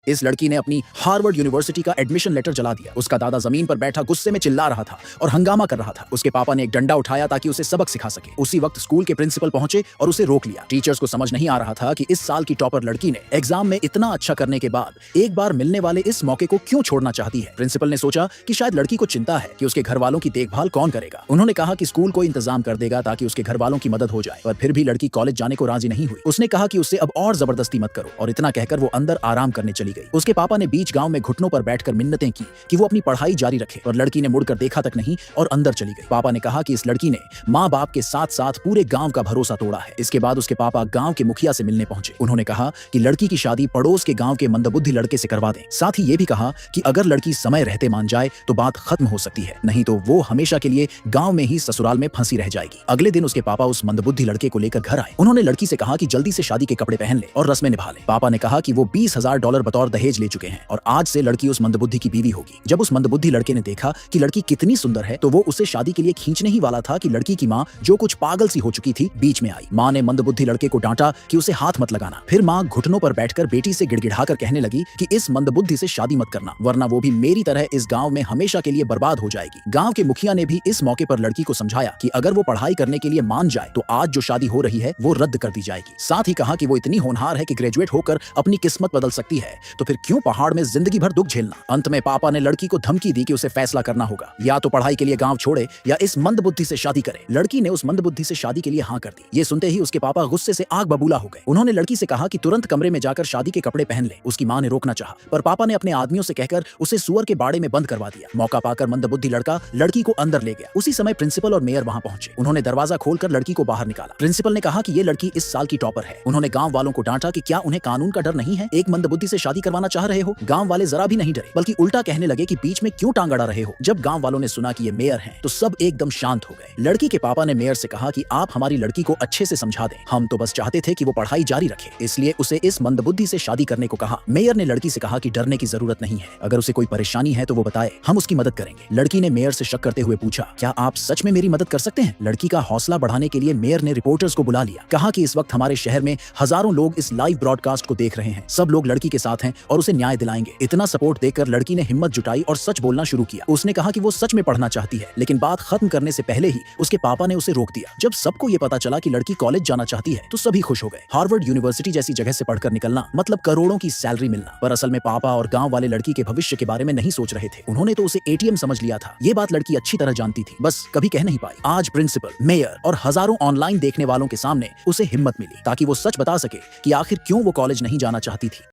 इस लड़की ने अपनी हार्वर्ड यूनिवर्सिटी का एडमिशन लेटर जला दिया। उसका दादा जमीन पर बैठा गुस्से में चिल्ला रहा था और हंगामा कर रहा था। उसके पापा ने एक डंडा उठाया ताकि उसे सबक सिखा सके। उसी वक्त स्कूल के प्रिंसिपल पहुंचे और उसे रोक लिया। टीचर्स को समझ नहीं आ रहा था कि इस साल की टॉपर लड़की ने एग्जाम में इतना अच्छा करने के बाद एक बार मिलने वाले इस मौके को क्यों छोड़ना चाहती है। प्रिंसिपल ने सोचा कि शायद लड़की को चिंता है कि उसके घर वालों की देखभाल कौन करेगा। उन्होंने कहा कि स्कूल कोई इंतजाम कर देगा ताकि उसके घर वालों की मदद हो जाए, पर फिर भी लड़की कॉलेज जाने को राजी नहीं हुई। उसने कहा कि उससे अब और जबरदस्ती मत करो, और इतना कहकर वो अंदर आराम करने चली गई। उसके पापा ने बीच गांव में घुटनों पर बैठकर मिन्नतें की कि वो अपनी पढ़ाई जारी रखे, और लड़की ने मुड़कर देखा तक नहीं और अंदर चली गई। पापा ने कहा कि इस लड़की ने माँ बाप के साथ साथ पूरे गांव का भरोसा तोड़ा है। इसके बाद उसके पापा गांव के मुखिया से मिलने पहुंचे। उन्होंने कहा कि लड़की की शादी पड़ोस के गांव के मंदबुद्धि लड़के से करवा दें। साथ ही ये भी कहा कि अगर लड़की समय रहते मान जाए तो बात खत्म हो सकती है, नहीं तो वो हमेशा के लिए गांव में ही ससुराल में फंसी रह जाएगी। अगले दिन उसके पापा उस मंदबुद्धि लड़के को लेकर घर आए। उन्होंने लड़की से कहा कि जल्दी से शादी के कपड़े पहन ले और रस्में निभा ले। पापा ने कहा कि वो $20,000 बतौर दहेज ले चुके हैं और आज से लड़की उस मंदबुद्धि की बीवी होगी। जब उस मंदबुद्धि लड़के ने देखा कि लड़की कितनी सुंदर है तो वो उसे शादी के लिए खींचने ही वाला था कि लड़की की माँ, जो कुछ पागल सी हो चुकी थी, बीच में आई। माँ ने मंदबुद्धि लड़के को डांटा कि उसे हाथ मत लगाना। फिर माँ घुटनों पर बैठकर बेटी से गिड़गिड़ाकर कहने लगी कि इस मंदबुद्धि से शादी मत करना, वरना वो भी मेरी तरह इस गांव में हमेशा के लिए बर्बाद हो जाएगी। गांव के मुखिया ने भी इस मौके पर लड़की को समझाया कि अगर वो पढ़ाई करने के लिए मान जाए तो आज जो शादी हो रही है वो रद्द कर दी जाएगी। साथ ही कहा कि वो इतनी होनहार है कि ग्रेजुएट होकर अपनी किस्मत बदल सकती है, तो फिर क्यों पहाड़ में जिंदगी भर दुख झेलना। अंत में पापा ने लड़की को धमकी दी कि उसे फैसला करना होगा, या तो पढ़ाई के लिए गांव छोड़े या इस मंदबुद्धि से शादी करे। लड़की ने उस मंदबुद्धि से शादी के लिए हाँ कर दी। ये सुनते ही उसके पापा गुस्से से आग बबूला हो गए। उन्होंने लड़की से कहा कि तुरंत कमरे में जाकर शादी के कपड़े पहन ले। उसकी मां ने रोकना चाहा, पर पापा ने अपने आदमियों से कहकर उसे सुअर के बाड़े में बंद करवा दिया। मौका पाकर मंदबुद्धि लड़का लड़की को अंदर ले गया। उसी समय प्रिंसिपल और मेयर वहां पहुंचे। उन्होंने दरवाजा खोलकर लड़की को बाहर निकाला। प्रिंसिपल ने कहा कि ये लड़की इस साल की टॉपर है। उन्होंने गांव वालों को डांटा कि क्या उन्हें कानून का डर नहीं है, एक मंदबुद्धि से शादी करवाना चाह रहे हो। गांव वाले जरा भी नहीं डरे, बल्कि उल्टा कहने लगे कि बीच में क्यों टांग अड़ा रहे हो। जब गांव वालों ने सुना कि ये मेयर हैं, तो सब एकदम शांत हो गए। लड़की के पापा ने मेयर से कहा कि आप हमारी लड़की को अच्छे से समझा दें, हम तो बस चाहते थे कि वो पढ़ाई जारी रखे, इसलिए उसे इस मंदबुद्धि से शादी करने को कहा। मेयर ने लड़की से कहा कि डरने की जरूरत नहीं है, अगर उसे कोई परेशानी है तो वो बताए, हम उसकी मदद करेंगे। लड़की ने मेयर से शक करते हुए पूछा, क्या आप सच में मेरी मदद कर सकते हैं। लड़की का हौसला बढ़ाने के लिए मेयर ने रिपोर्टर्स को बुला लिया। कहा कि इस वक्त हमारे शहर में हजारों लोग इस लाइव ब्रॉडकास्ट को देख रहे हैं, सब लोग लड़की के साथ हैं और उसे न्याय दिलाएंगे। इतना सपोर्ट देखकर लड़की ने हिम्मत जुटाई और सच बोलना शुरू किया। उसने कहा कि वो सच में पढ़ना चाहती है, लेकिन बात खत्म करने से पहले ही उसके पापा ने उसे रोक दिया। जब सबको ये पता चला कि लड़की कॉलेज जाना चाहती है तो सभी खुश हो गए। हार्वर्ड यूनिवर्सिटी जैसी जगह से पढ़कर निकलना मतलब करोड़ों की सैलरी मिलना। पर असल में पापा और गांव वाले लड़की के भविष्य के बारे में नहीं सोच रहे थे। उन्होंने तो उसे एटीएम समझ लिया था। ये बात लड़की अच्छी तरह जानती थी, बस कभी कह नहीं पाई। आज प्रिंसिपल, मेयर और हजारों ऑनलाइन देखने वालों के सामने उसे हिम्मत मिली ताकि वो सच बता सके कि आखिर क्यों वो कॉलेज नहीं जाना चाहती थी।